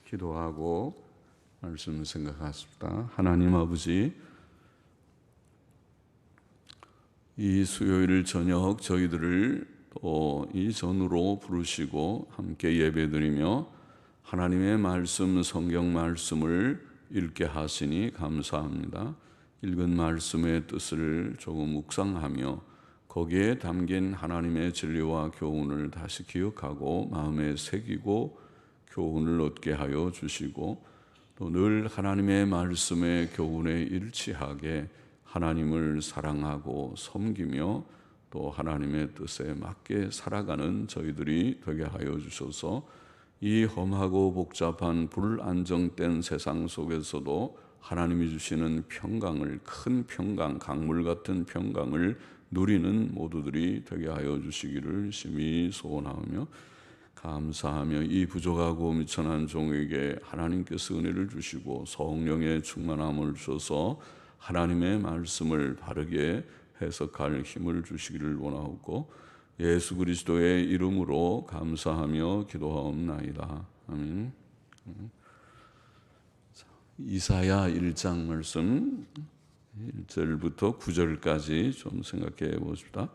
기도하고 말씀 생각하십니다. 하나님 아버지, 이 수요일 저녁 저희들을 또 이 전으로 부르시고 함께 예배드리며 하나님의 말씀, 성경 말씀을 읽게 하시니 감사합니다. 읽은 말씀의 뜻을 조금 묵상하며 거기에 담긴 하나님의 진리와 교훈을 다시 기억하고 마음에 새기고 교훈을 얻게 하여 주시고 또 늘 하나님의 말씀의 교훈에 일치하게 하나님을 사랑하고 섬기며 또 하나님의 뜻에 맞게 살아가는 저희들이 되게 하여 주셔서 이 험하고 복잡한 불안정된 세상 속에서도 하나님이 주시는 평강을, 큰 평강, 강물 같은 평강을 누리는 모두들이 되게 하여 주시기를 심히 소원하며 감사하며 이 부족하고 미천한 종에게 하나님께서 은혜를 주시고 성령의 충만함을 주셔서 하나님의 말씀을 바르게 해석할 힘을 주시기를 원하옵고 예수 그리스도의 이름으로 감사하며 기도하옵나이다. 아멘. 이사야 1장 말씀 1절부터 9절까지 좀 생각해 보십시다.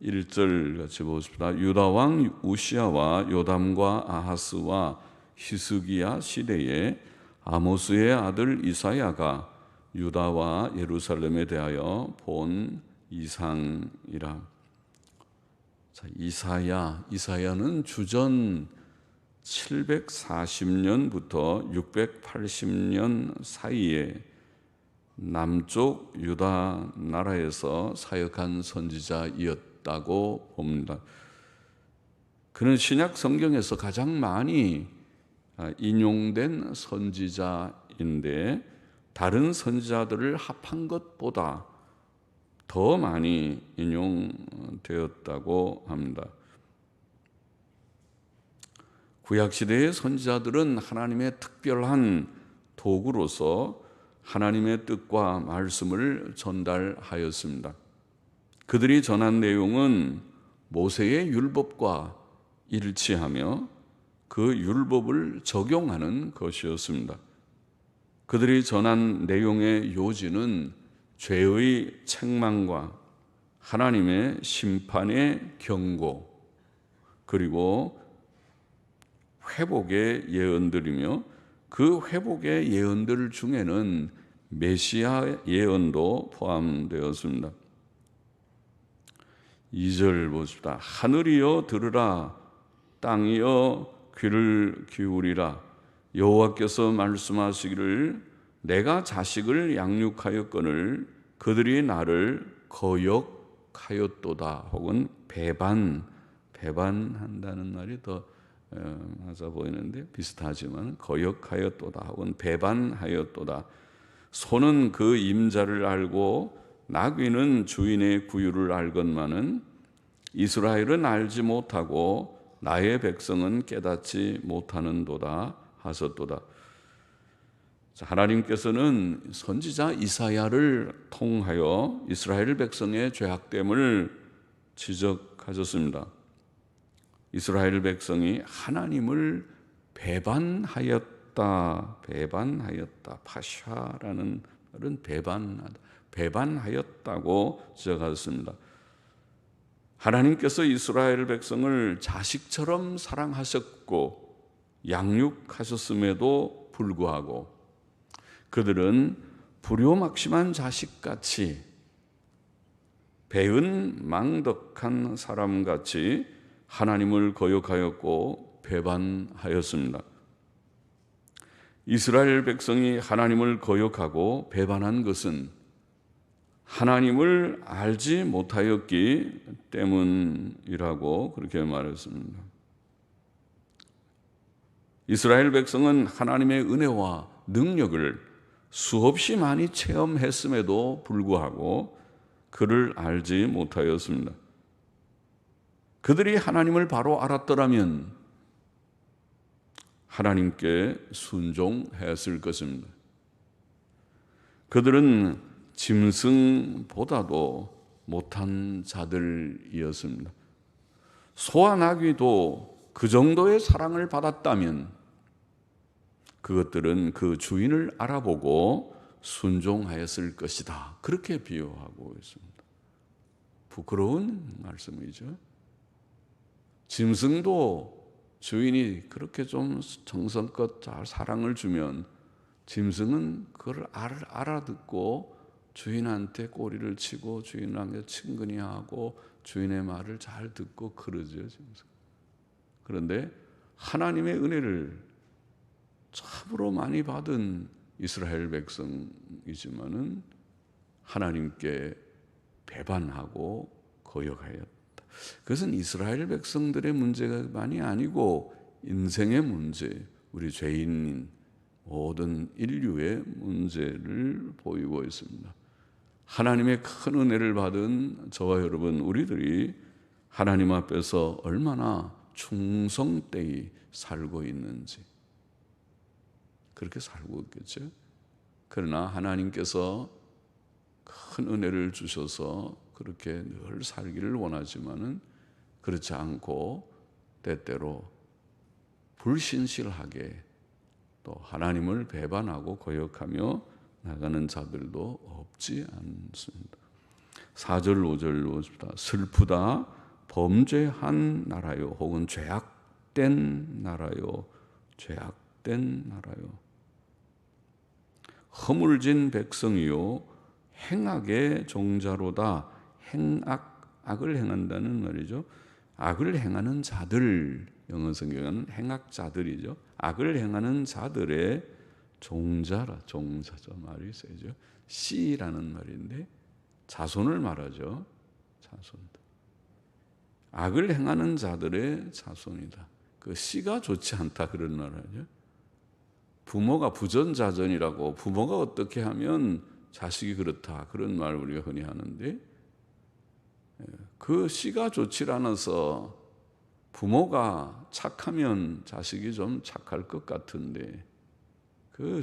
1절 같이 보십시다. 유다 왕 우시야와 요담과 아하스와 히스기야 시대에 아모스의 아들 이사야가 유다와 예루살렘에 대하여 본 이상이라. 자, 이사야는 주전 740년부터 680년 사이에 남쪽 유다 나라에서 사역한 선지자였다고 봅니다. 그는 신약 성경에서 가장 많이 인용된 선지자인데 다른 선지자들을 합한 것보다 더 많이 인용되었다고 합니다. 구약시대의 선지자들은 하나님의 특별한 도구로서 하나님의 뜻과 말씀을 전달하였습니다. 그들이 전한 내용은 모세의 율법과 일치하며 그 율법을 적용하는 것이었습니다. 그들이 전한 내용의 요지는 죄의 책망과 하나님의 심판의 경고 그리고 회복의 예언들이며 그 회복의 예언들 중에는 메시아 예언도 포함되었습니다. 2절 보십시다. 하늘이여 들으라, 땅이여 귀를 기울이라. 여호와께서 말씀하시기를 내가 자식을 양육하였거늘 그들이 나를 거역하였도다. 혹은 배반한다는 말이 더 맞아 보이는데 비슷하지만 거역하였도다 혹은 배반하였도다. 소는 그 임자를 알고 나귀는 주인의 구유를 알건만은 이스라엘은 알지 못하고 나의 백성은 깨닫지 못하는도다 하셨도다. 하나님께서는 선지자 이사야를 통하여 이스라엘 백성의 죄악됨을 지적하셨습니다. 이스라엘 백성이 하나님을 배반하였다. 파샤라는 말은 배반하였다고 지적하셨습니다. 하나님께서 이스라엘 백성을 자식처럼 사랑하셨고 양육하셨음에도 불구하고 그들은 불효막심한 자식같이 배은망덕한 사람같이 하나님을 거역하였고 배반하였습니다. 이스라엘 백성이 하나님을 거역하고 배반한 것은 하나님을 알지 못하였기 때문이라고 그렇게 말했습니다. 이스라엘 백성은 하나님의 은혜와 능력을 수없이 많이 체험했음에도 불구하고 그를 알지 못하였습니다. 그들이 하나님을 바로 알았더라면 하나님께 순종했을 것입니다. 그들은 짐승보다도 못한 자들이었습니다. 소와 나귀도 그 정도의 사랑을 받았다면 그것들은 그 주인을 알아보고 순종하였을 것이다. 그렇게 비유하고 있습니다. 부끄러운 말씀이죠. 짐승도 주인이 그렇게 좀 정성껏 잘 사랑을 주면 짐승은 그걸 알아듣고 주인한테 꼬리를 치고 주인한테 친근히 하고 주인의 말을 잘 듣고 그러죠. 짐승. 그런데 하나님의 은혜를 참으로 많이 받은 이스라엘 백성이지만은 하나님께 배반하고 거역하였다. 그것은 이스라엘 백성들의 문제만이 아니고 인생의 문제, 우리 죄인인 모든 인류의 문제를 보이고 있습니다. 하나님의 큰 은혜를 받은 저와 여러분, 우리들이 하나님 앞에서 얼마나 충성되이 살고 있는지, 그렇게 살고 있겠죠. 그러나 하나님께서 큰 은혜를 주셔서 그렇게 늘 살기를 원하지만은 그렇지 않고 때때로 불신실하게 또 하나님을 배반하고 거역하며 나가는 자들도 없지 않습니다. 4절 5절 보십시다. 슬프다 범죄한 나라요, 혹은 죄악된 나라요, 죄악된 나라요. 허물진 백성이요 행악의 종자로다. 악을 행한다는 말이죠. 악을 행하는 자들, 영어 성경은 행악자들이죠. 악을 행하는 자들의 종자라, 종자죠. 말이 세죠. 씨라는 말인데 자손을 말하죠. 자손. 악을 행하는 자들의 자손이다. 그 씨가 좋지 않다 그런 말이죠. 부모가 부전자전이라고, 부모가 어떻게 하면 자식이 그렇다 그런 말 우리가 흔히 하는데, 그 씨가 좋지 않아서 부모가 착하면 자식이 좀 착할 것 같은데 그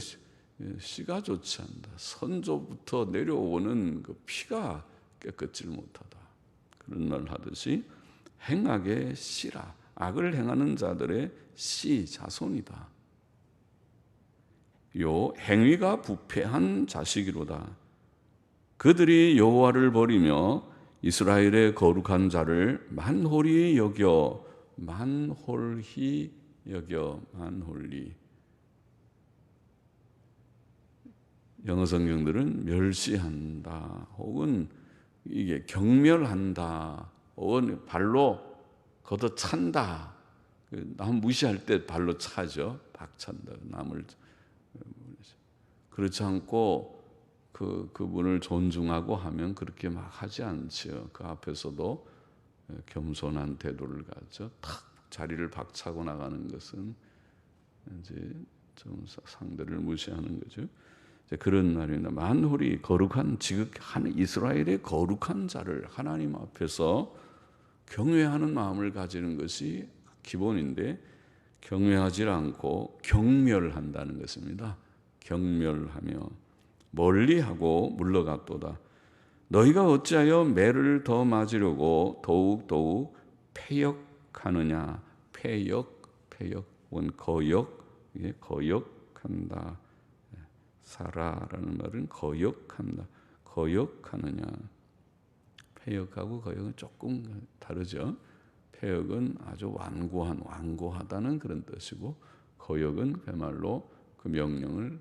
씨가 좋지 않다. 선조부터 내려오는 그 피가 깨끗질 못하다. 그런 말 하듯이 행악의 씨라, 악을 행하는 자들의 씨, 자손이다. 요 행위가 부패한 자식이로다. 그들이 여호와를 버리며 이스라엘의 거룩한 자를 만홀히 여겨, 만홀히 영어 성경들은 멸시한다, 혹은 이게 경멸한다, 혹은 발로 걷어찬다. 남 무시할 때 발로 차죠. 박찬다. 남을. 그렇지 않고 그분을 존중하고 하면 그렇게 막 하지 않지요. 그 앞에서도 겸손한 태도를 가져 탁 자리를 박차고 나가는 것은 이제 좀 상대를 무시하는 거죠. 그런 날입니다. 만홀히 거룩한, 지극한 이스라엘의 거룩한 자를 하나님 앞에서 경외하는 마음을 가지는 것이 기본인데, 경외하지 않고 경멸한다는 것입니다. 경멸하며 멀리하고 물러갔도다. 너희가 어찌하여 매를 더 맞으려고 더욱 패역하느냐. 패역은 거역한다. 사라라는 말은 거역하느냐. 패역하고 거역은 조금 다르죠. 패역은 아주 완고하다는 그런 뜻이고, 거역은 그야말로 그 명령을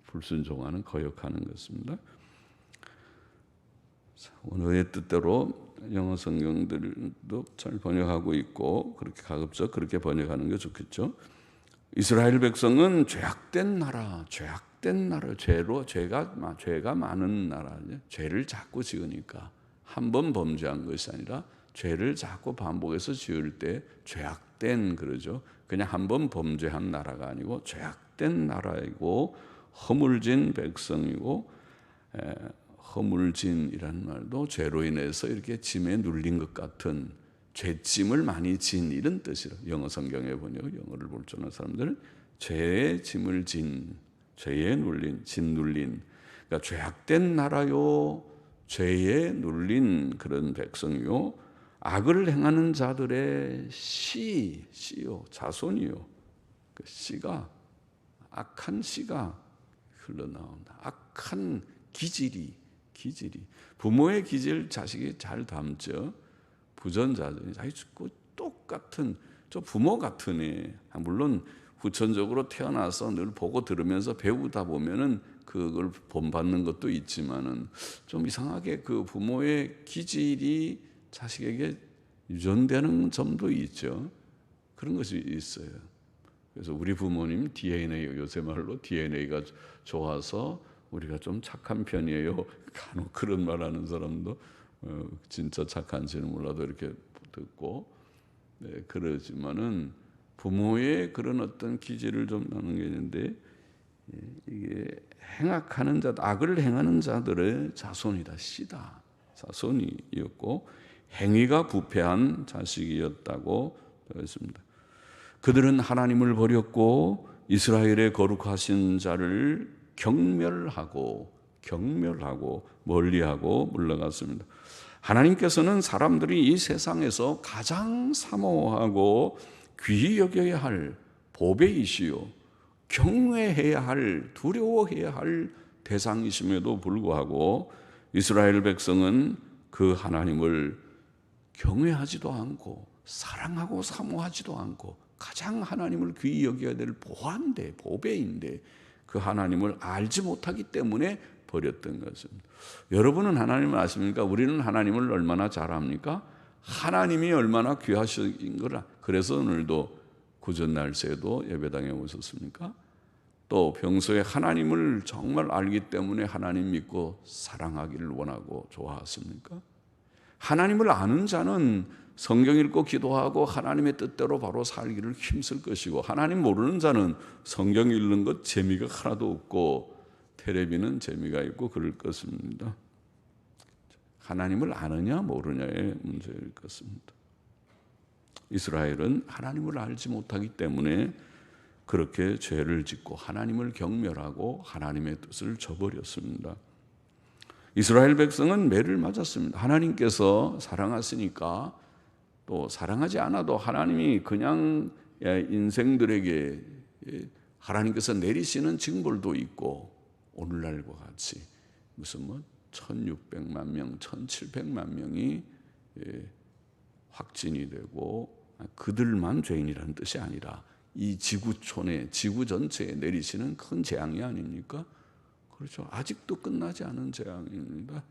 불순종하는, 거역하는 것입니다. 오늘의 뜻대로 영어 성경들도 잘 번역하고 있고, 그렇게 가급적 그렇게 번역하는 게 좋겠죠. 이스라엘 백성은 죄악된 나라, 죄가 많은 나라, 죄를 자꾸 지으니까, 한 번 범죄한 것이 아니라 죄를 자꾸 반복해서 지을 때 죄악된, 그러죠. 그냥 한 번 범죄한 나라가 아니고 죄악된 나라이고 허물진 백성이고, 허물진이라는 말도 죄로 인해서 이렇게 짐에 눌린 것 같은, 죄짐을 많이 진, 이런 뜻이라. 영어 성경에 번역, 영어를 볼 줄 아는 사람들은 죄의 짐을 진, 죄에 눌린, 짐 눌린, 그러니까 죄악된 나라요, 죄에 눌린 그런 백성이요, 악을 행하는 자들의 씨요, 자손이요. 그 씨가 악한 씨가 흘러나온다. 악한 기질이 부모의 기질 자식이 잘 담죠. 부전자들이 똑같은 저 부모 같으니, 물론 후천적으로 태어나서 늘 보고 들으면서 배우다 보면은 그걸 본받는 것도 있지만은 좀 이상하게 그 부모의 기질이 자식에게 유전되는 점도 있죠. 그런 것이 있어요. 그래서 우리 부모님 DNA, 요새 말로 DNA가 좋아서 우리가 좀 착한 편이에요. 간혹 그런 말하는 사람도 진짜 착한지는 몰라도 이렇게 듣고, 네, 그러지만은 부모의 그런 어떤 기질을 좀 나누는 게 있는데, 이게 행악하는 자, 악을 행하는 자들의 자손이다, 씨다, 자손이었고 행위가 부패한 자식이었다고 되어 있습니다. 그들은 하나님을 버렸고 이스라엘의 거룩하신 자를 경멸하고 멀리하고 물러갔습니다. 하나님께서는 사람들이 이 세상에서 가장 사모하고 귀히 여겨야 할 보배이시요 경외해야 할, 두려워해야 할 대상이심에도 불구하고 이스라엘 백성은 그 하나님을 경외하지도 않고 사랑하고 사모하지도 않고 가장 하나님을 귀히 여겨야 될 보화인데, 보배인데 그 하나님을 알지 못하기 때문에 버렸던 것입니다. 여러분은 하나님을 아십니까? 우리는 하나님을 얼마나 잘 압니까? 하나님이 얼마나 귀하신 거라. 그래서 오늘도 구전날 새도 예배당에 오셨습니까? 또 평소에 하나님을 정말 알기 때문에 하나님 믿고 사랑하기를 원하고 좋아하십니까? 하나님을 아는 자는 성경 읽고 기도하고 하나님의 뜻대로 바로 살기를 힘쓸 것이고, 하나님 모르는 자는 성경 읽는 것 재미가 하나도 없고 텔레비는 재미가 있고 그럴 것입니다. 하나님을 아느냐 모르냐의 문제일 것입니다. 이스라엘은 하나님을 알지 못하기 때문에 그렇게 죄를 짓고 하나님을 경멸하고 하나님의 뜻을 저버렸습니다. 이스라엘 백성은 매를 맞았습니다. 하나님께서 사랑하시니까, 또 사랑하지 않아도 하나님이 그냥 인생들에게 하나님께서 내리시는 징벌도 있고, 오늘날과 같이 무슨 1600만 명, 1700만 명이 확진이 되고 그들만 죄인이라는 뜻이 아니라 이 지구촌에, 지구 전체에 내리시는 큰 재앙이 아닙니까? 그렇죠. 아직도 끝나지 않은 재앙입니다.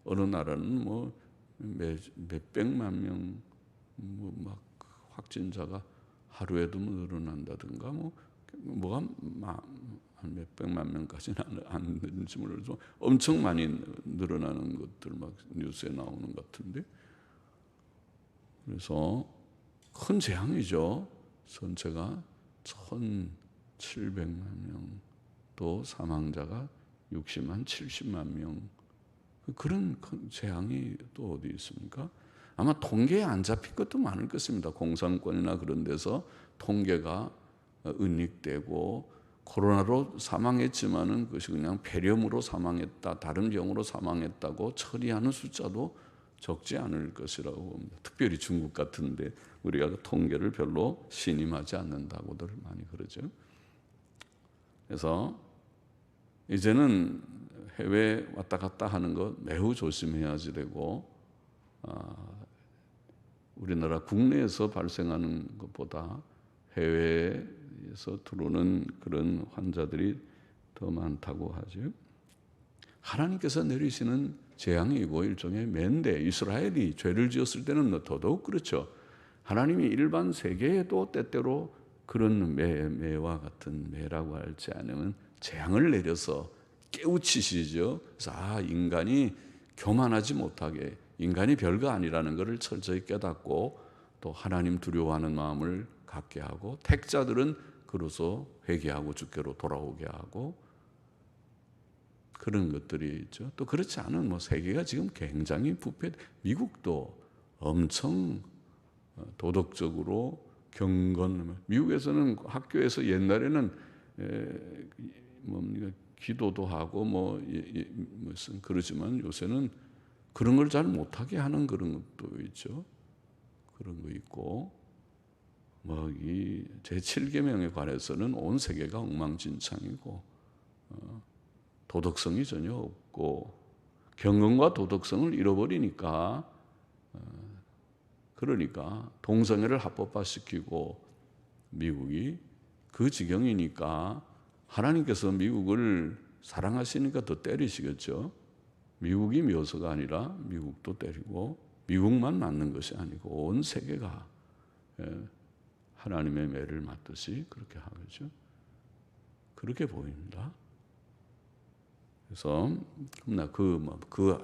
어느 나라는 몇백만 명 막 확진자가 하루에도 늘어난다든가, 뭐가 한 몇백만 명까지는 안 되는지 모르지만 엄청 많이 늘어나는 것들 막 뉴스에 나오는 것 같은데, 그래서 큰 재앙이죠. 전체가 1,700만 명, 또 사망자가 60만, 70만 명, 그런 큰 재앙이 또 어디 있습니까? 아마 통계에 안 잡힌 것도 많을 것입니다. 공산권이나 그런 데서 통계가 은닉되고 코로나로 사망했지만은 그것이 그냥 폐렴으로 사망했다, 다른 병으로 사망했다고 처리하는 숫자도 적지 않을 것이라고 봅니다. 특별히 중국 같은데 우리가 그 통계를 별로 신임하지 않는다고들 많이 그러죠. 그래서 이제는 해외 왔다 갔다 하는 거 매우 조심해야지 되고, 우리나라 국내에서 발생하는 것보다 해외에서 들어오는 그런 환자들이 더 많다고 하죠. 하나님께서 내리시는 재앙이고 일종의 매인데, 이스라엘이 죄를 지었을 때는 더더욱 그렇죠. 하나님이 일반 세계에도 때때로 그런 매와 같은, 매라고 할지 않으면 재앙을 내려서 깨우치시죠. 그래서 인간이 교만하지 못하게, 인간이 별거 아니라는 것을 철저히 깨닫고 또 하나님 두려워하는 마음을 갖게 하고, 택자들은 그로서 회개하고 주께로 돌아오게 하고, 그런 것들이 있죠. 또 그렇지 않은 세계가 지금 굉장히 부패, 미국도 엄청 도덕적으로 경건, 미국에서는 학교에서 옛날에는 기도도 하고 무슨 그러지만 요새는 그런 걸 잘 못하게 하는 그런 것도 있죠. 그런 거 있고, 이 제7계명에 관해서는 온 세계가 엉망진창이고 도덕성이 전혀 없고 경건과 도덕성을 잃어버리니까 그러니까 동성애를 합법화시키고 미국이 그 지경이니까 하나님께서 미국을 사랑하시니까 더 때리시겠죠. 미국이 묘서가 아니라 미국도 때리고 미국만 맞는 것이 아니고 온 세계가 하나님의 매를 맞듯이 그렇게 하겠죠. 그렇게 보입니다. 그래서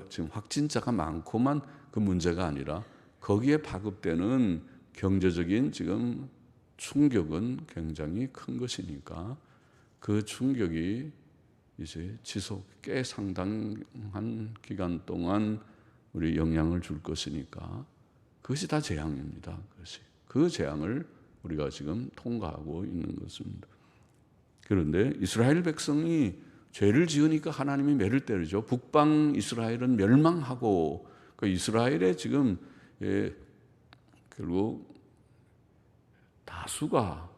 지금 확진자가 많고만 그 문제가 아니라 거기에 파급되는 경제적인 지금 충격은 굉장히 큰 것이니까 그 충격이 이제 꽤 상당한 기간 동안 우리 영향을 줄 것이니까 그것이 다 재앙입니다. 그 재앙을 우리가 지금 통과하고 있는 것입니다. 그런데 이스라엘 백성이 죄를 지으니까 하나님이 매를 때리죠. 북방 이스라엘은 멸망하고 그 이스라엘의 지금 결국 다수가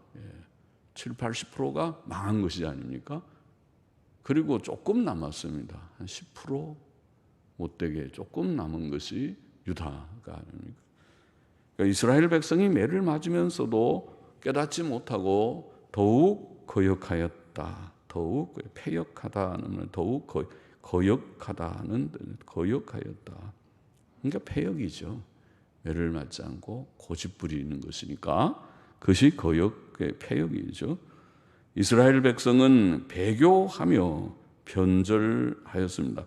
70-80%가 망한 것이 아닙니까? 그리고 조금 남았습니다. 한 10% 못되게 조금 남은 것이 유다가 아닙니까? 그러니까 이스라엘 백성이 매를 맞으면서도 깨닫지 못하고 더욱 거역하였다. 더욱 패역하다는 더욱 거역하다는 거역하였다. 그러니까 패역이죠. 매를 맞지 않고 고집부리는 것이니까 그것이 거역의 패역이죠. 이스라엘 백성은 배교하며 변절하였습니다.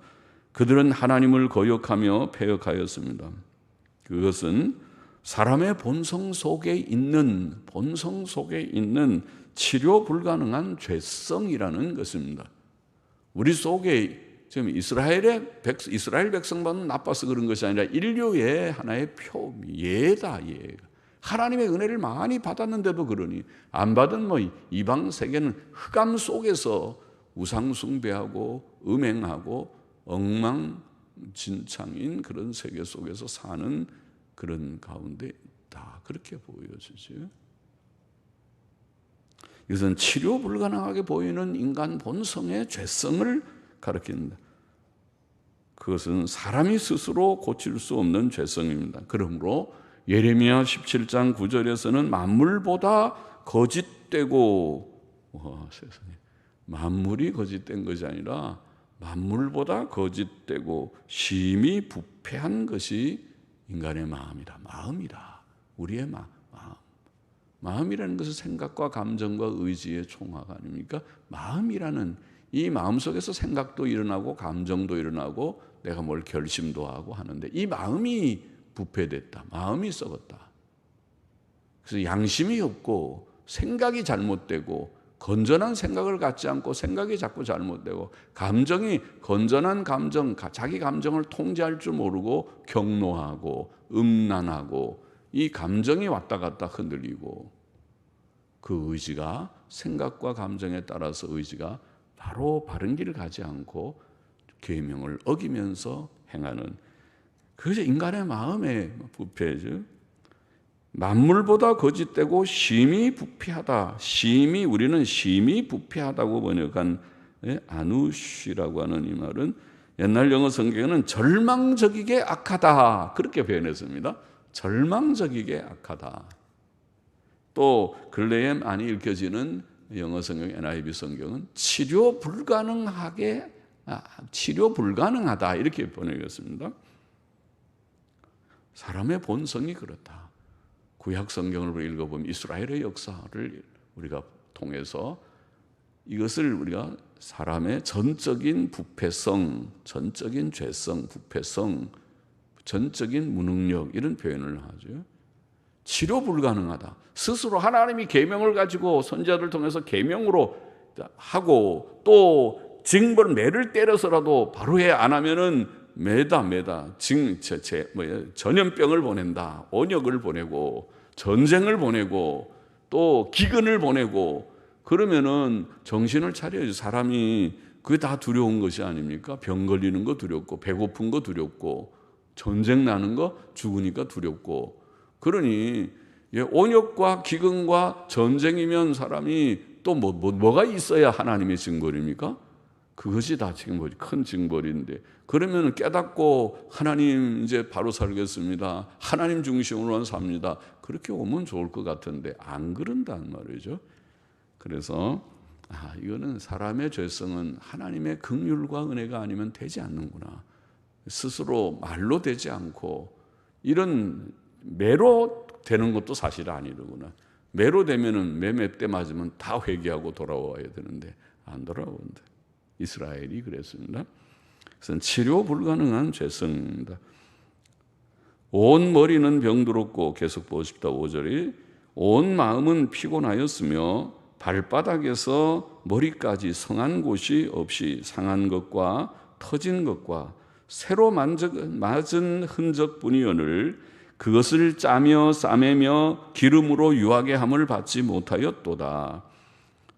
그들은 하나님을 거역하며 패역하였습니다. 그것은 사람의 본성 속에 있는 치료 불가능한 죄성이라는 것입니다. 우리 속에 지금 이스라엘 백성만 나빠서 그런 것이 아니라 인류의 하나의 예다. 하나님의 은혜를 많이 받았는데도 그러니 안 받은 이방 세계는 흑암 속에서 우상 숭배하고 음행하고 엉망진창인 그런 세계 속에서 사는 그런 가운데 다 그렇게 보여지죠. 이것은 치료 불가능하게 보이는 인간 본성의 죄성을 가리킵니다. 그것은 사람이 스스로 고칠 수 없는 죄성입니다. 그러므로 예레미야 17장 9절에서는 만물보다 거짓되고 세상에 만물이 거짓된 것이 아니라 만물보다 거짓되고 심히 부패한 것이 인간의 마음이다. 우리의 마음이라는 것은 생각과 감정과 의지의 총합 아닙니까? 마음이라는 이 마음 속에서 생각도 일어나고 감정도 일어나고 내가 뭘 결심도 하고 하는데 이 마음이 부패됐다. 마음이 썩었다. 그래서 양심이 없고 생각이 잘못되고 건전한 생각을 갖지 않고 생각이 자꾸 잘못되고 감정이 건전한 감정, 자기 감정을 통제할 줄 모르고 격노하고 음란하고 이 감정이 왔다 갔다 흔들리고 그 의지가 생각과 감정에 따라서 의지가 바로 바른 길을 가지 않고 계명을 어기면서 행하는 그것이 인간의 마음의 부패죠. 만물보다 거짓되고 심히 부패하다. 우리는 심히 부패하다고 번역한 아누시라고 하는 이 말은 옛날 영어 성경에는 절망적이게 악하다 그렇게 표현했습니다. 절망적이게 악하다. 또 근래에 많이 읽혀지는 영어 성경 NIV 성경은 치료 불가능하다 이렇게 번역했습니다. 사람의 본성이 그렇다. 구약 성경을 읽어보면 이스라엘의 역사를 우리가 통해서 이것을 우리가 사람의 전적인 부패성, 전적인 죄성, 부패성, 전적인 무능력 이런 표현을 하죠. 치료 불가능하다. 스스로 하나님이 계명을 가지고 선지자들 통해서 계명으로 하고 또 징벌 매를 때려서라도 바로 해 안 하면은 매다 전염병을 보낸다. 온역을 보내고 전쟁을 보내고 또 기근을 보내고 그러면은 정신을 차려야지. 사람이 그게 다 두려운 것이 아닙니까? 병 걸리는 거 두렵고 배고픈 거 두렵고 전쟁 나는 거 죽으니까 두렵고 그러니 온역과 기근과 전쟁이면 사람이 또 뭐가 있어야 하나님의 징벌입니까? 그것이 다 징벌이, 큰 징벌인데, 그러면 깨닫고 하나님 이제 바로 살겠습니다, 하나님 중심으로만 삽니다, 그렇게 오면 좋을 것 같은데 안 그런단 말이죠. 그래서 이거는 사람의 죄성은 하나님의 긍휼과 은혜가 아니면 되지 않는구나. 스스로 말로 되지 않고 이런 매로 되는 것도 사실 아니더구나. 매로 되면은 몇 대 맞으면 다 회개하고 돌아와야 되는데 안 돌아온다. 이스라엘이 그랬습니다. 그래서 치료 불가능한 죄성입니다. 온 머리는 병들었고, 계속 보십시다. 5절이 온 마음은 피곤하였으며 발바닥에서 머리까지 성한 곳이 없이 상한 것과 터진 것과 새로 맞은 흔적뿐이오늘 그것을 짜며 싸매며 기름으로 유하게 함을 받지 못하였도다.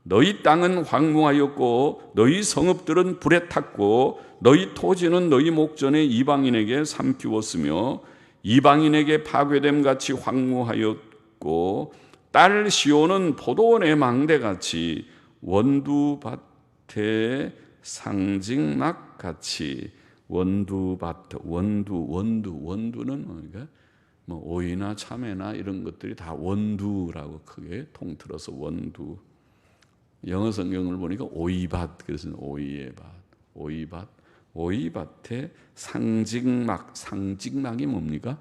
너희 땅은 황무하였고 너희 성읍들은 불에 탔고 너희 토지는 너희 목전에 이방인에게 삼키웠으며 이방인에게 파괴됨 같이 황무하였고 딸 시온은 포도원의 망대같이 원두밭의 상직막 같이. 원두밭, 원두는 뭡니까? 오이나 참외나 이런 것들이 다 원두라고 크게 통틀어서 원두. 영어 성경을 보니까 오이밭, 그래서 오이의 밭, 오이밭의 상직막. 상직막이 뭡니까?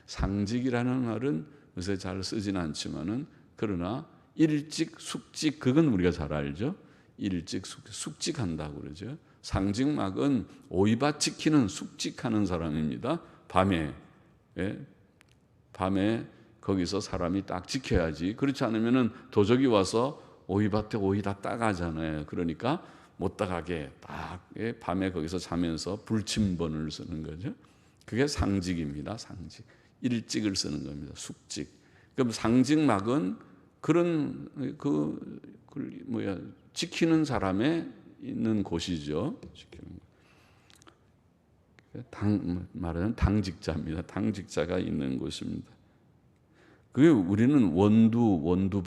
상직이라는 말은 요새 잘 쓰진 않지만은, 그러나 일찍 숙직, 그건 우리가 잘 알죠. 일찍 숙직한다고 그러죠. 상직막은 오이밭 지키는, 숙직하는 사람입니다. 밤에 거기서 사람이 딱 지켜야지. 그렇지 않으면은 도적이 와서 오이밭에 오이 다 따가잖아요. 그러니까 못 따가게 딱 밤에 거기서 자면서 불침번을 쓰는 거죠. 그게 상직입니다. 상직. 일찍을 쓰는 겁니다. 숙직. 그럼 상직막은 그런 지키는 사람의 있는 곳이죠. 말하자면 당직자입니다. 당직자가 있는 곳입니다. 그게 우리는 원두밭에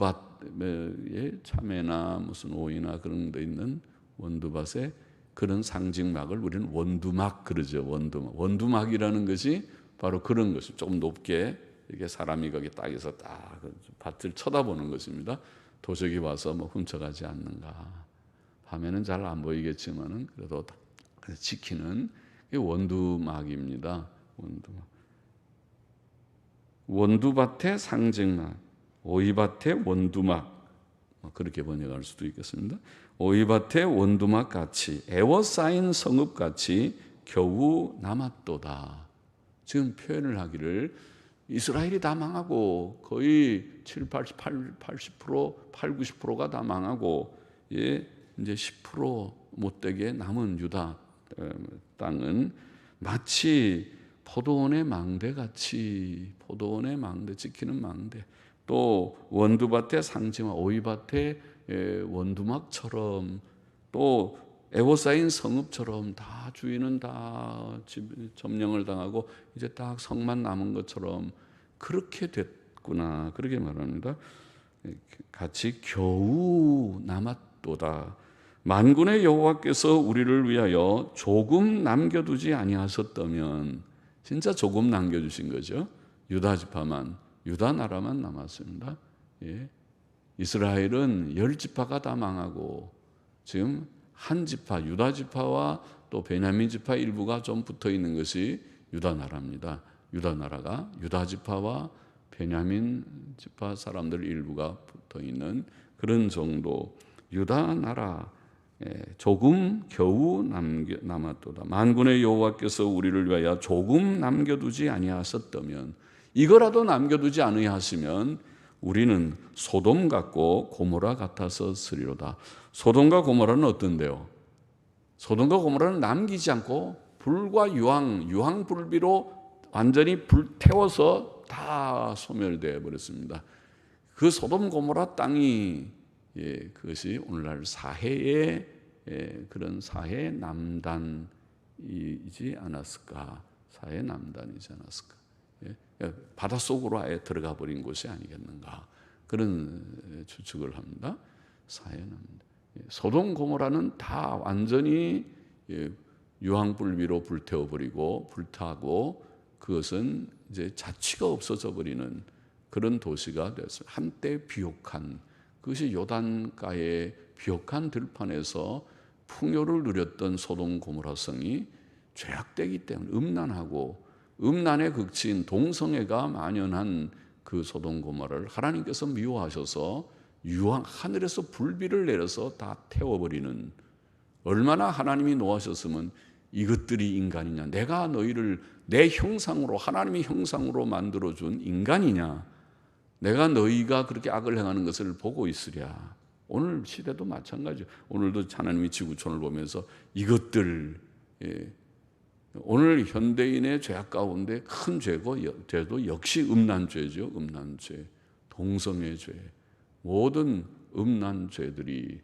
참외나 무슨 오이나 그런 데 있는 원두밭에 그런 상직막을 우리는 원두막 그러죠. 원두막이라는 것이 바로 그런 것이 조금 높게 이렇게 사람이 거기 딱에서 딱 밭을 쳐다보는 것입니다. 도적이 와서 훔쳐가지 않는가. 밤에는 잘 안 보이겠지만은 그래도 지키는 게 원두막입니다. 원두밭의 상징막, 오이밭의 원두막, 그렇게 번역할 수도 있겠습니다. 오이밭의 원두막 같이, 애워싸인 성읍 같이 겨우 남았도다. 지금 표현을 하기를 이스라엘이 다 망하고 거의 80%, 90%가 다 망하고 이제 10% 못되게 남은 유다 땅은 마치 포도원의 망대같이, 포도원의 망대, 지키는 망대, 또 원두밭의 상징화, 오이밭의 원두막처럼, 또 애워싸인 성읍처럼 다 주인은 다 점령을 당하고 이제 딱 성만 남은 것처럼 그렇게 됐구나, 그렇게 말합니다. 같이 겨우 남았도다. 만군의 여호와께서 우리를 위하여 조금 남겨두지 아니하셨다면, 진짜 조금 남겨주신 거죠. 유다 지파만, 유다 나라만 남았습니다. 이스라엘은 10지파가 다 망하고 지금 한 지파, 유다 지파와 또 베냐민 지파 일부가 좀 붙어 있는 것이 유다 나라입니다. 유다 나라가 유다 지파와 베냐민 지파 사람들 일부가 붙어 있는 그런 정도. 유다 나라 조금 겨우 남았도다. 만군의 여호와께서 우리를 위하여 조금 남겨두지 아니하셨다면, 이거라도 남겨두지 아니하시면 우리는 소돔 같고 고모라 같아서 쓰리로다. 소돔과 고모라는 어떤데요? 소돔과 고모라는 남기지 않고 불과 유황불비로 완전히 불태워서 다 소멸되어 버렸습니다. 그 소돔 고모라 땅이 그것이 오늘날 사해의 그런 사해 남단이지 않았을까? 사해 남단이지 않았을까? 바닷속으로 아예 들어가 버린 곳이 아니겠는가, 그런 추측을 합니다. 사해합니다. 소돔 고모라는 다 완전히 유황불비로 불태워버리고 불타고 그것은 이제 자취가 없어져 버리는 그런 도시가 되었습니다. 한때 비옥한, 그것이 요단가의 비옥한 들판에서 풍요를 누렸던 소돔 고모라 성이 죄악되기 때문에 음란하고 음란의 극치인 동성애가 만연한 그 소돔 고모라를 하나님께서 미워하셔서 하늘에서 불비를 내려서 다 태워버리는, 얼마나 하나님이 노하셨으면 이것들이 인간이냐, 내가 너희를 내 형상으로, 하나님의 형상으로 만들어준 인간이냐, 내가 너희가 그렇게 악을 행하는 것을 보고 있으랴. 오늘 시대도 마찬가지죠. 오늘도 하나님이 지구촌을 보면서 이것들, 오늘 현대인의 죄악 가운데 큰 죄도 역시 음란죄죠. 음란죄, 동성애죄, 모든 음란죄들이,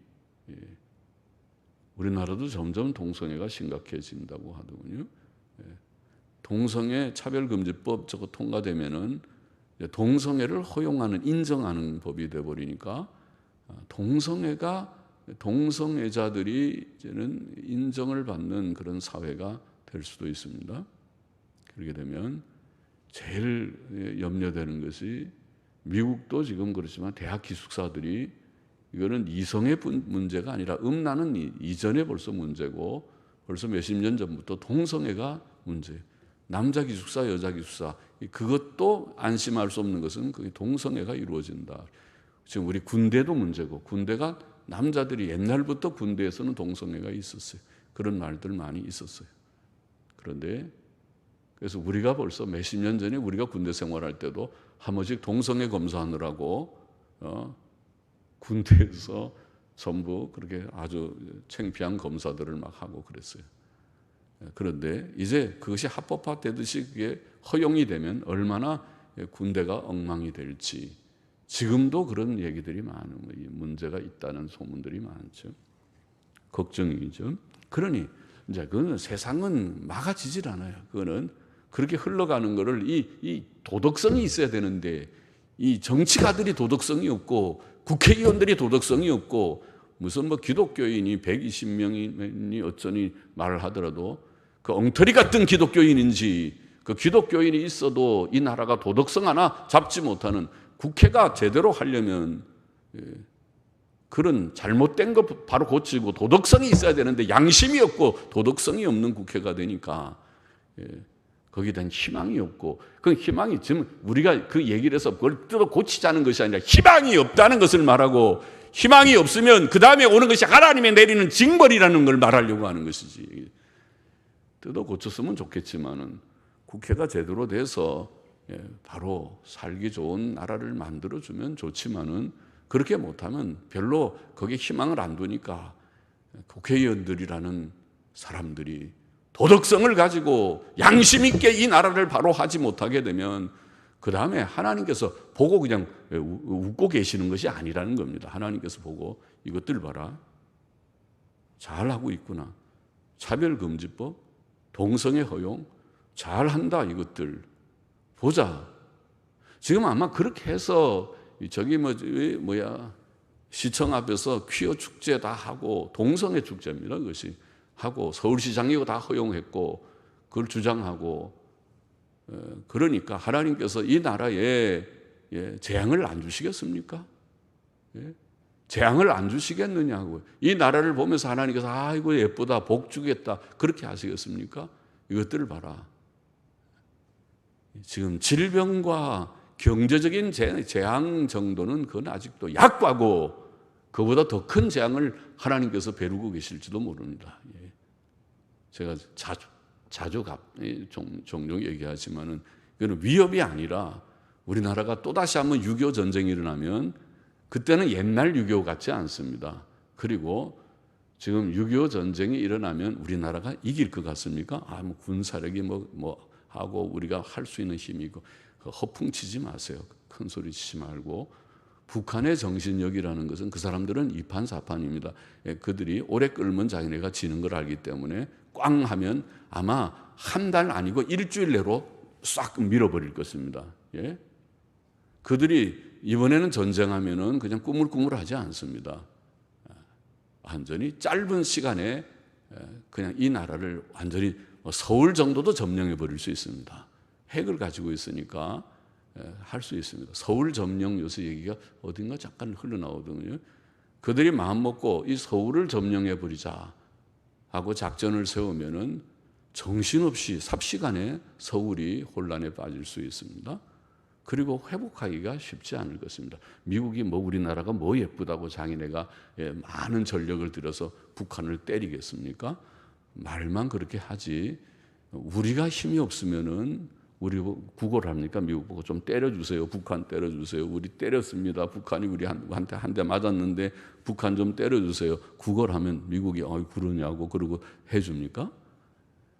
우리나라도 점점 동성애가 심각해진다고 하더군요. 동성애 차별금지법 저거 통과되면은 동성애를 허용하는, 인정하는 법이 되어버리니까 동성애자들이 이제는 인정을 받는 그런 사회가 될 수도 있습니다. 그렇게 되면 제일 염려되는 것이, 미국도 지금 그렇지만 대학 기숙사들이, 이거는 이성의 문제가 아니라 음란은 이전에 벌써 문제고, 벌써 몇십 년 전부터 동성애가 문제예요. 남자 기숙사, 여자 기숙사, 그것도 안심할 수 없는 것은 그게 동성애가 이루어진다. 지금 우리 군대도 문제고, 군대가 남자들이 옛날부터 군대에서는 동성애가 있었어요. 그런 말들 많이 있었어요. 그런데 그래서 우리가 벌써 몇십 년 전에 우리가 군대 생활할 때도 한 번씩 동성애 검사하느라고 군대에서 전부 그렇게 아주 창피한 검사들을 막 하고 그랬어요. 그런데 이제 그것이 합법화되듯이 그게 허용이 되면 얼마나 군대가 엉망이 될지, 지금도 그런 얘기들이 많은 거예요. 문제가 있다는 소문들이 많죠. 걱정이죠. 그러니 이제 그거는 세상은 막아지질 않아요. 그거는 그렇게 흘러가는 거를 이 도덕성이 있어야 되는데, 이 정치가들이 도덕성이 없고 국회의원들이 도덕성이 없고, 무슨 뭐 기독교인이 120명이 어쩌니 말을 하더라도 그 엉터리 같은 기독교인인지, 그 기독교인이 있어도 이 나라가 도덕성 하나 잡지 못하는, 국회가 제대로 하려면 그런 잘못된 거 바로 고치고 도덕성이 있어야 되는데 양심이 없고 도덕성이 없는 국회가 되니까 거기에 대한 희망이 없고, 그 희망이 지금 우리가 그 얘기를 해서 그걸 뜯어 고치자는 것이 아니라 희망이 없다는 것을 말하고, 희망이 없으면 그 다음에 오는 것이 하나님의 내리는 징벌이라는 걸 말하려고 하는 것이지. 뜯어 고쳤으면 좋겠지만은 국회가 제대로 돼서 바로 살기 좋은 나라를 만들어주면 좋지만은, 그렇게 못하면 별로 거기에 희망을 안 두니까 국회의원들이라는 사람들이 도덕성을 가지고 양심 있게 이 나라를 바로 하지 못하게 되면 그 다음에 하나님께서 보고 그냥 웃고 계시는 것이 아니라는 겁니다. 하나님께서 보고 이것들 봐라, 잘하고 있구나. 차별금지법, 동성애 허용 잘한다, 이것들 보자. 지금 아마 그렇게 해서 저기 시청 앞에서 퀴어 축제 다 하고, 동성애 축제입니다, 그것이. 하고 서울시장이고 다 허용했고 그걸 주장하고, 그러니까 하나님께서 이 나라에 재앙을 안 주시겠습니까? 재앙을 안 주시겠느냐고. 이 나라를 보면서 하나님께서 아이고 예쁘다, 복 주겠다, 그렇게 하시겠습니까? 이것들을 봐라. 지금 질병과 경제적인 재앙 정도는 그건 아직도 약과고, 그보다 더 큰 재앙을 하나님께서 벼르고 계실지도 모릅니다. 제가 종종 얘기하지만은 이거는 위협이 아니라, 우리나라가 또다시 한번 6.25 전쟁이 일어나면 그때는 옛날 6.25 같지 않습니다. 그리고 지금 6.25 전쟁이 일어나면 우리나라가 이길 것 같습니까? 뭐 군사력이 하고 우리가 할 수 있는 힘이 있고, 허풍치지 마세요. 큰 소리 치지 말고. 북한의 정신력이라는 것은, 그 사람들은 이판사판입니다. 그들이 오래 끌면 자기네가 지는 걸 알기 때문에 꽝 하면 아마 한 달 아니고 일주일 내로 싹 밀어버릴 것입니다. 예? 그들이 이번에는 전쟁하면은 그냥 꾸물꾸물하지 않습니다. 완전히 짧은 시간에 그냥 이 나라를 완전히 서울 정도도 점령해 버릴 수 있습니다. 핵을 가지고 있으니까 할 수 있습니다. 서울 점령 요새 얘기가 어딘가 잠깐 흘러나오거든요. 그들이 마음먹고 이 서울을 점령해 버리자 하고 작전을 세우면은 정신없이 삽시간에 서울이 혼란에 빠질 수 있습니다. 그리고 회복하기가 쉽지 않을 것입니다. 미국이 우리나라가 예쁘다고 자기네가 많은 전력을 들여서 북한을 때리겠습니까? 말만 그렇게 하지. 우리가 힘이 없으면은 우리 구걸 합니까? 미국 보고 좀 때려주세요. 북한 때려주세요. 우리 때렸습니다. 북한이 우리한테 한 대 맞았는데 북한 좀 때려주세요. 구걸하면 미국이 그러냐고 그러고 해줍니까?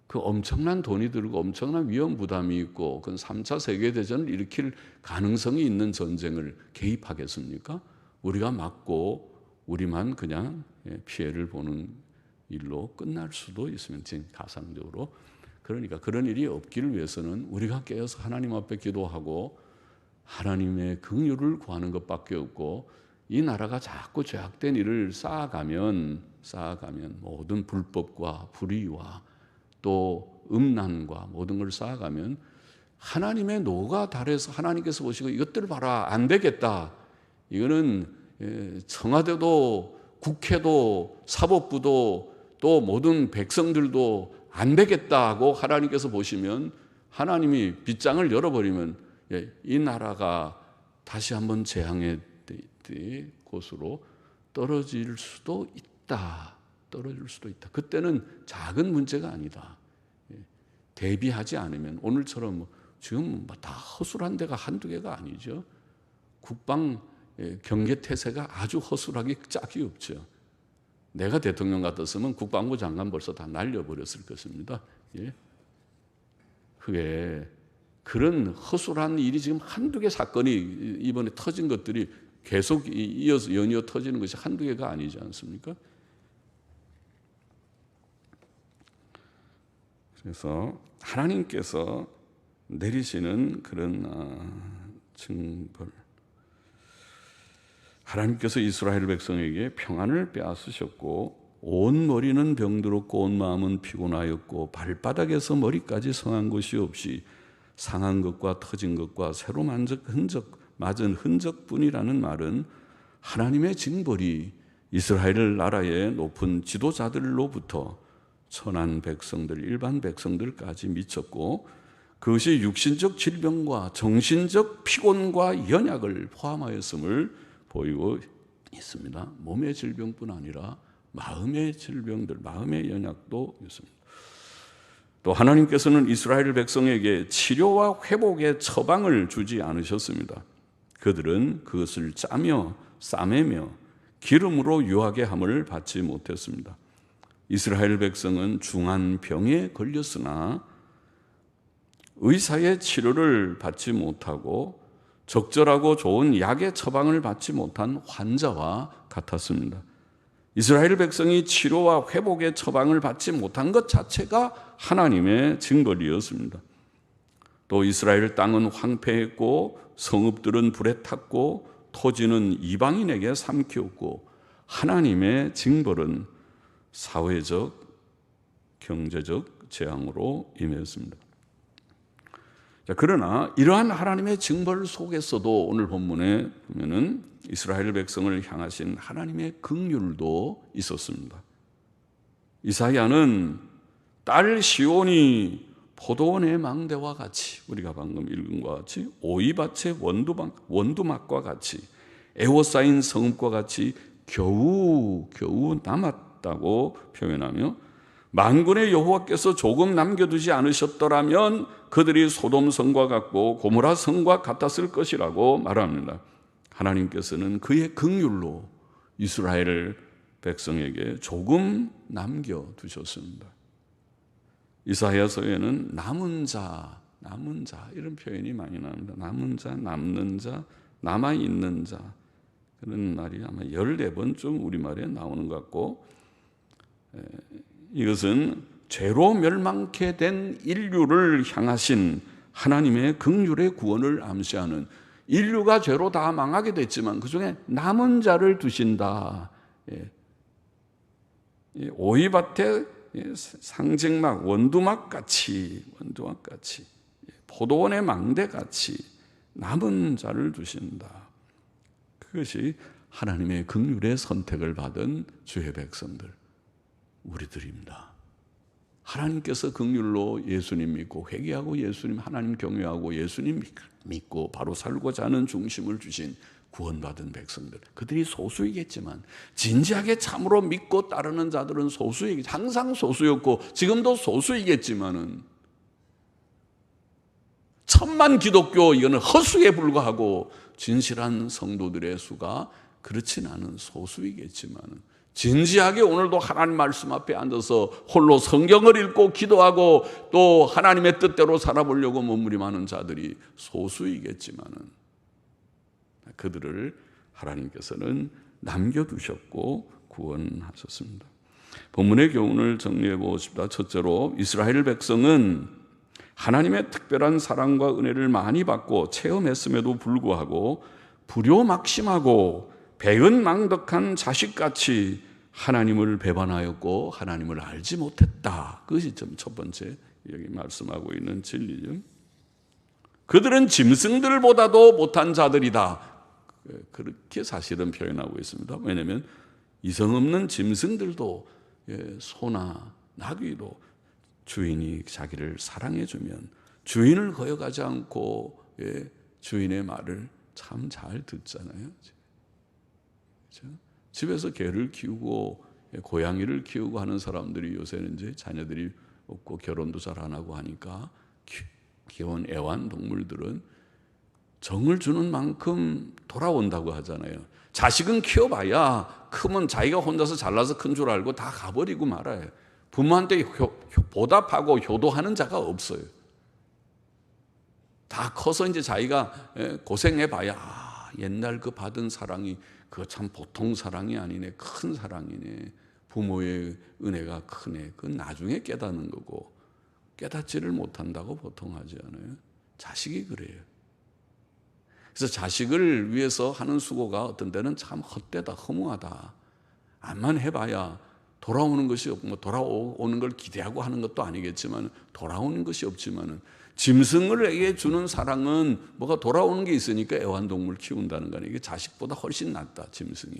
그 엄청난 돈이 들고 엄청난 위험 부담이 있고 그건 3차 세계대전을 일으킬 가능성이 있는 전쟁을 개입하겠습니까? 우리가 막고 우리만 그냥 피해를 보는 일로 끝날 수도 있으면 가상적으로. 그러니까 그런 일이 없기를 위해서는 우리가 깨어서 하나님 앞에 기도하고 하나님의 긍휼을 구하는 것밖에 없고, 이 나라가 자꾸 죄악된 일을 쌓아가면 모든 불법과 불의와 또 음란과 모든 걸 쌓아가면 하나님의 노가 달해서 하나님께서 보시고 이것들 봐라, 안 되겠다. 이거는 청와대도 국회도 사법부도 또 모든 백성들도 안 되겠다고 하나님께서 보시면 하나님이 빗장을 열어버리면 이 나라가 다시 한번 재앙의 곳으로 떨어질 수도 있다. 그때는 작은 문제가 아니다. 대비하지 않으면 오늘처럼 지금 다 허술한 데가 한두 개가 아니죠. 국방 경계태세가 아주 허술하게 짝이 없죠. 내가 대통령 같았으면 국방부 장관 벌써 다 날려버렸을 것입니다. 예? 그게 그런 허술한 일이 지금 한두 개 사건이 이번에 터진 것들이 계속 이어서 연이어 터지는 것이 한두 개가 아니지 않습니까? 그래서 하나님께서 내리시는 그런 징벌, 하나님께서 이스라엘 백성에게 평안을 빼앗으셨고 온 머리는 병들었고 온 마음은 피곤하였고 발바닥에서 머리까지 성한 것이 없이 상한 것과 터진 것과 새로 맞은 흔적뿐이라는 말은 하나님의 징벌이 이스라엘 나라의 높은 지도자들로부터 천한 백성들, 일반 백성들까지 미쳤고, 그것이 육신적 질병과 정신적 피곤과 연약을 포함하였음을 보이고 있습니다. 몸의 질병뿐 아니라 마음의 질병들, 마음의 연약도 있습니다. 또 하나님께서는 이스라엘 백성에게 치료와 회복의 처방을 주지 않으셨습니다. 그들은 그것을 짜며 싸매며 기름으로 유하게 함을 받지 못했습니다. 이스라엘 백성은 중한 병에 걸렸으나 의사의 치료를 받지 못하고 적절하고 좋은 약의 처방을 받지 못한 환자와 같았습니다. 이스라엘 백성이 치료와 회복의 처방을 받지 못한 것 자체가 하나님의 징벌이었습니다. 또 이스라엘 땅은 황폐했고 성읍들은 불에 탔고 토지는 이방인에게 삼키었고, 하나님의 징벌은 사회적, 경제적 재앙으로 임했습니다. 자, 그러나 이러한 하나님의 징벌 속에서도 오늘 본문에 보면은 이스라엘 백성을 향하신 하나님의 긍휼도 있었습니다. 이사야는 딸 시온이 포도원의 망대와 같이, 우리가 방금 읽은 것과 같이 오이밭의 원두막과 같이 에워싸인 성읍과 같이 겨우 남았다고 표현하며, 만군의 여호와께서 조금 남겨두지 않으셨더라면 그들이 소돔 성과 같고 고모라 성과 같았을 것이라고 말합니다. 하나님께서는 그의 긍휼로 이스라엘 백성에게 조금 남겨두셨습니다. 이사야서에는 남은 자 이런 표현이 많이 나옵니다. 남은 자, 남는 자, 남아있는 자, 그런 말이 아마 14번쯤 우리말에 나오는 것 같고, 이것은 죄로 멸망케 된 인류를 향하신 하나님의 긍휼의 구원을 암시하는, 인류가 죄로 다 망하게 됐지만 그 중에 남은 자를 두신다. 오이밭에 상징막, 원두막같이 포도원의 망대같이 남은 자를 두신다. 그것이 하나님의 긍휼의 선택을 받은 주의 백성들, 우리들입니다. 하나님께서 긍휼로 예수님 믿고 회개하고 예수님 하나님 경외하고 예수님 믿고 바로 살고자 하는 중심을 주신 구원받은 백성들, 그들이 소수이겠지만 진지하게 참으로 믿고 따르는 자들은 항상 소수였고 지금도 소수이겠지만은, 천만 기독교 이거는 허수에 불과하고 진실한 성도들의 수가 그렇진 않은 소수이겠지만은, 진지하게 오늘도 하나님 말씀 앞에 앉아서 홀로 성경을 읽고 기도하고 또 하나님의 뜻대로 살아보려고 몸부림하는 자들이 소수이겠지만은, 그들을 하나님께서는 남겨두셨고 구원하셨습니다. 본문의 교훈을 정리해 보고 싶다. 첫째로, 이스라엘 백성은 하나님의 특별한 사랑과 은혜를 많이 받고 체험했음에도 불구하고 불효막심하고 배은망덕한 자식같이 하나님을 배반하였고 하나님을 알지 못했다. 그것이 첫 번째 여기 말씀하고 있는 진리죠. 그들은 짐승들보다도 못한 자들이다. 그렇게 사실은 표현하고 있습니다. 왜냐하면 이성 없는 짐승들도, 소나 나귀도 주인이 자기를 사랑해주면 주인을 거역하지 않고 주인의 말을 참 잘 듣잖아요. 그렇죠? 집에서 개를 키우고 고양이를 키우고 하는 사람들이 요새는 이제 자녀들이 없고 결혼도 잘 안 하고 하니까 귀여운 애완동물들은 정을 주는 만큼 돌아온다고 하잖아요. 자식은 키워봐야 크면 자기가 혼자서 잘나서 큰 줄 알고 다 가버리고 말아요. 부모한테 보답하고 효도하는 자가 없어요. 다 커서 이제 자기가 고생해봐야 옛날 그 받은 사랑이 그거 참 보통 사랑이 아니네, 큰 사랑이네, 부모의 은혜가 크네, 그건 나중에 깨닫는 거고, 깨닫지를 못한다고 보통 하지 않아요? 자식이 그래요. 그래서 자식을 위해서 하는 수고가 어떤 때는 참 헛되다, 허무하다. 암만 해봐야 돌아오는 것이 없고, 돌아오는 걸 기대하고 하는 것도 아니겠지만, 돌아오는 것이 없지만은, 짐승을에게 주는 사랑은 뭐가 돌아오는 게 있으니까 애완동물 키운다는 거는, 이게 자식보다 훨씬 낫다. 짐승이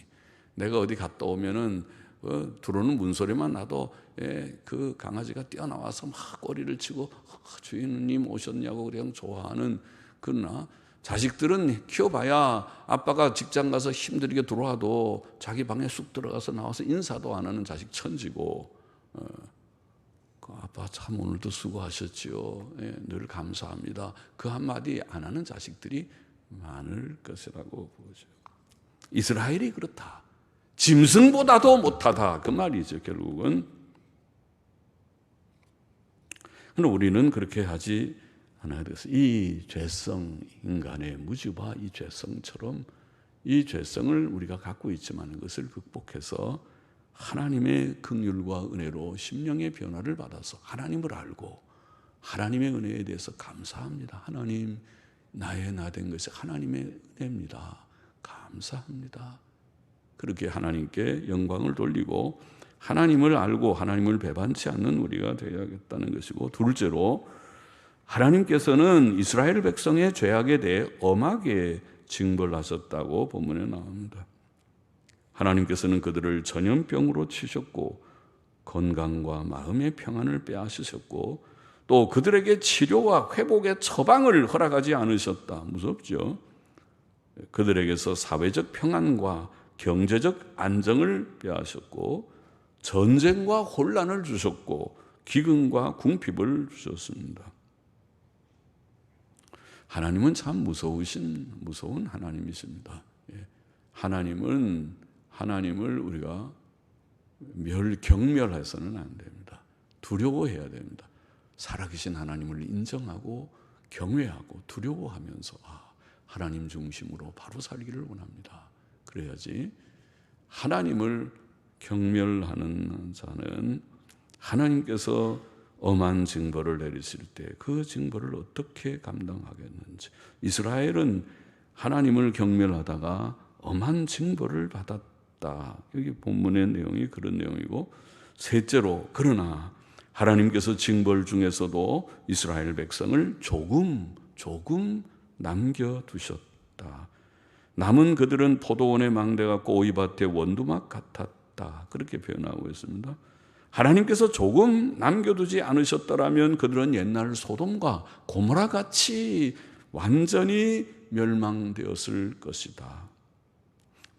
내가 어디 갔다 오면은 들어오는 문소리만 나도 그 강아지가 뛰어나와서 막 꼬리를 치고 주인님 오셨냐고 그냥 좋아하는. 그러나 자식들은 키워봐야 아빠가 직장 가서 힘들게 들어와도 자기 방에 쑥 들어가서 나와서 인사도 안 하는 자식 천지고, 아빠 참 오늘도 수고하셨지요. 늘 감사합니다. 그 한마디 안 하는 자식들이 많을 것이라고 보죠. 이스라엘이 그렇다. 짐승보다도 못하다. 그 말이죠, 결국은. 그러나 우리는 그렇게 하지 않아야 돼서, 이 죄성, 인간의 무지와 이 죄성처럼 이 죄성을 우리가 갖고 있지만 그것을 극복해서 하나님의 긍휼과 은혜로 심령의 변화를 받아서 하나님을 알고 하나님의 은혜에 대해서 감사합니다. 하나님, 나의 나 된 것이 하나님의 은혜입니다. 감사합니다. 그렇게 하나님께 영광을 돌리고 하나님을 알고 하나님을 배반치 않는 우리가 되어야겠다는 것이고, 둘째로, 하나님께서는 이스라엘 백성의 죄악에 대해 엄하게 징벌하셨다고 본문에 나옵니다. 하나님께서는 그들을 전염병으로 치셨고 건강과 마음의 평안을 빼앗으셨고 또 그들에게 치료와 회복의 처방을 허락하지 않으셨다. 무섭죠? 그들에게서 사회적 평안과 경제적 안정을 빼앗으셨고 전쟁과 혼란을 주셨고 기근과 궁핍을 주셨습니다. 하나님은 참 무서운 하나님이십니다. 하나님을 우리가 경멸해서는 안 됩니다. 두려워해야 됩니다. 살아계신 하나님을 인정하고 경외하고 두려워하면서 하나님 중심으로 바로 살기를 원합니다. 그래야지. 하나님을 경멸하는 자는 하나님께서 엄한 징벌을 내리실 때 그 징벌을 어떻게 감당하겠는지. 이스라엘은 하나님을 경멸하다가 엄한 징벌을 받았다. 여기 본문의 내용이 그런 내용이고, 셋째로, 그러나 하나님께서 징벌 중에서도 이스라엘 백성을 조금 남겨두셨다. 남은 그들은 포도원의 망대 같고 오이밭의 원두막 같았다. 그렇게 표현하고 있습니다. 하나님께서 조금 남겨두지 않으셨더라면 그들은 옛날 소돔과 고모라 같이 완전히 멸망되었을 것이다.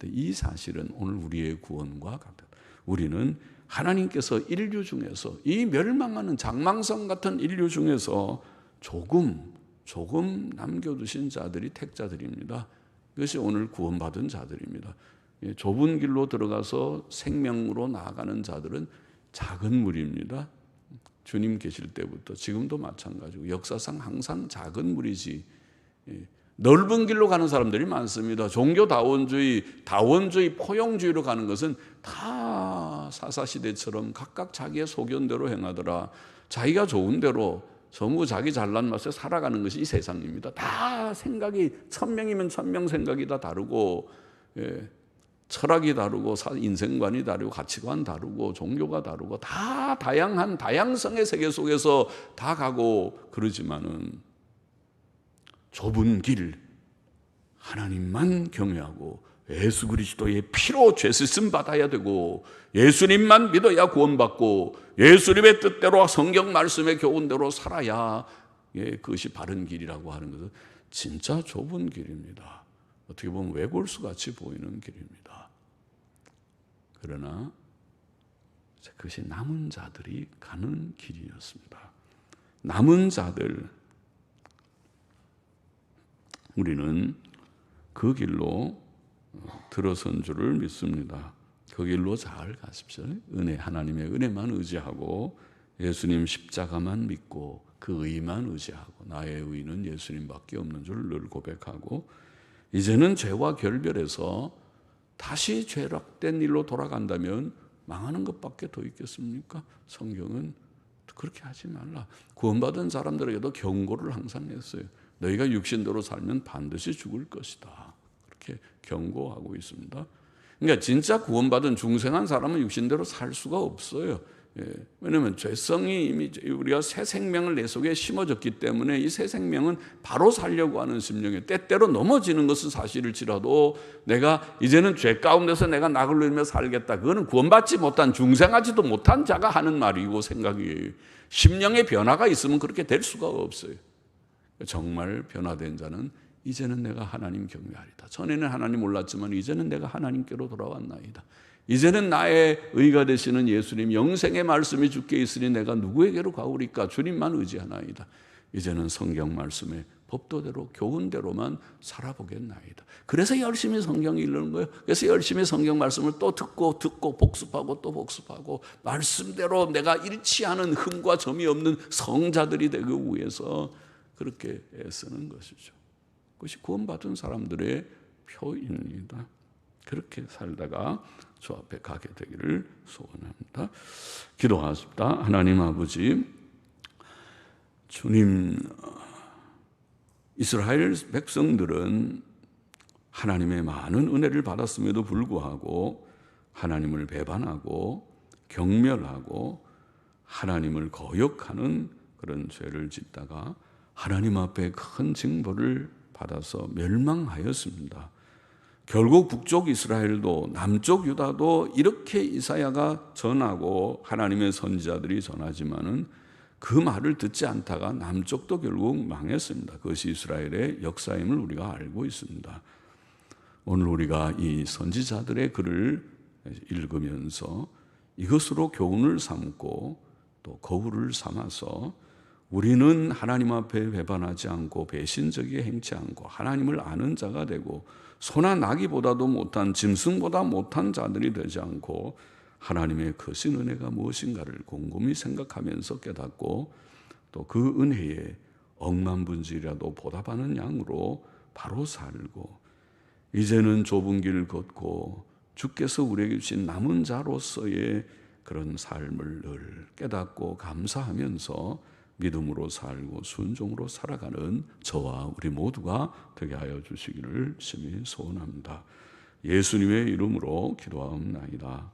이 사실은 오늘 우리의 구원과 같다. 우리는 하나님께서 인류 중에서, 이 멸망하는 장망성 같은 인류 중에서 조금 남겨두신 자들이 택자들입니다. 이것이 오늘 구원받은 자들입니다. 좁은 길로 들어가서 생명으로 나아가는 자들은 작은 무리입니다. 주님 계실 때부터 지금도 마찬가지고 역사상 항상 작은 무리지, 넓은 길로 가는 사람들이 많습니다. 종교다원주의, 포용주의로 가는 것은 다 사사시대처럼 각각 자기의 소견대로 행하더라. 자기가 좋은 대로 전부 자기 잘난 맛에 살아가는 것이 이 세상입니다. 다 생각이 1000명이면 1000명 생각이 다 다르고, 철학이 다르고, 인생관이 다르고, 가치관 다르고, 종교가 다르고, 다 다양한 다양성의 세계 속에서 다 가고 그러지만은 좁은 길, 하나님만 경외하고 예수 그리스도의 피로 죄 씻음 받아야 되고, 예수님만 믿어야 구원받고, 예수님의 뜻대로 성경 말씀의 교훈대로 살아야 그것이 바른 길이라고 하는 것은 진짜 좁은 길입니다. 어떻게 보면 외골수같이 보이는 길입니다. 그러나 그것이 남은 자들이 가는 길이었습니다. 남은 자들, 우리는 그 길로 들어선 줄을 믿습니다. 그 길로 잘 가십시오. 하나님의 은혜만 의지하고 예수님 십자가만 믿고 그 의만 의지하고, 나의 의는 예수님밖에 없는 줄 늘 고백하고, 이제는 죄와 결별해서 다시 죄락된 일로 돌아간다면 망하는 것밖에 더 있겠습니까? 성경은 그렇게 하지 말라. 구원받은 사람들에게도 경고를 항상 했어요. 너희가 육신대로 살면 반드시 죽을 것이다. 그렇게 경고하고 있습니다. 그러니까 진짜 구원받은 중생한 사람은 육신대로 살 수가 없어요. 왜냐하면 죄성이 이미, 우리가 새 생명을 내 속에 심어졌기 때문에 이 새 생명은 바로 살려고 하는 심령이에요. 때때로 넘어지는 것은 사실일지라도 내가 이제는 죄 가운데서 내가 낙을 누리며 살겠다, 그거는 구원받지 못한, 중생하지도 못한 자가 하는 말이고 생각이에요. 심령의 변화가 있으면 그렇게 될 수가 없어요. 정말 변화된 자는 이제는 내가 하나님 경외하리다. 전에는 하나님 몰랐지만 이제는 내가 하나님께로 돌아왔나이다. 이제는 나의 의가 되시는 예수님, 영생의 말씀이 주께 있으니 내가 누구에게로 가오리까? 주님만 의지하나이다. 이제는 성경 말씀의 법도대로, 교훈대로만 살아보겠나이다. 그래서 열심히 성경 읽는 거예요. 그래서 열심히 성경 말씀을 또 듣고 복습하고 또 복습하고, 말씀대로 내가 일치하는 흠과 점이 없는 성자들이 되기 위해서 그렇게 애쓰는 것이죠. 그것이 구원받은 사람들의 표입니다. 그렇게 살다가 주 앞에 가게 되기를 소원합니다. 기도하십니다. 하나님 아버지, 주님, 이스라엘 백성들은 하나님의 많은 은혜를 받았음에도 불구하고 하나님을 배반하고 경멸하고 하나님을 거역하는 그런 죄를 짓다가 하나님 앞에 큰 징벌을 받아서 멸망하였습니다. 결국 북쪽 이스라엘도 남쪽 유다도 이렇게 이사야가 전하고 하나님의 선지자들이 전하지만은 그 말을 듣지 않다가 남쪽도 결국 망했습니다. 그것이 이스라엘의 역사임을 우리가 알고 있습니다. 오늘 우리가 이 선지자들의 글을 읽으면서 이것으로 교훈을 삼고 또 거울을 삼아서 우리는 하나님 앞에 배반하지 않고 배신적이게 행치 않고 하나님을 아는 자가 되고 소나 나귀보다도 못한, 짐승보다 못한 자들이 되지 않고 하나님의 크신 은혜가 무엇인가를 곰곰이 생각하면서 깨닫고 또 그 은혜에 억만분지라도 보답하는 양으로 바로 살고, 이제는 좁은 길 걷고 주께서 우리에게 주신 남은 자로서의 그런 삶을 늘 깨닫고 감사하면서 믿음으로 살고 순종으로 살아가는 저와 우리 모두가 되게 하여 주시기를 심히 소원합니다. 예수님의 이름으로 기도하옵나이다.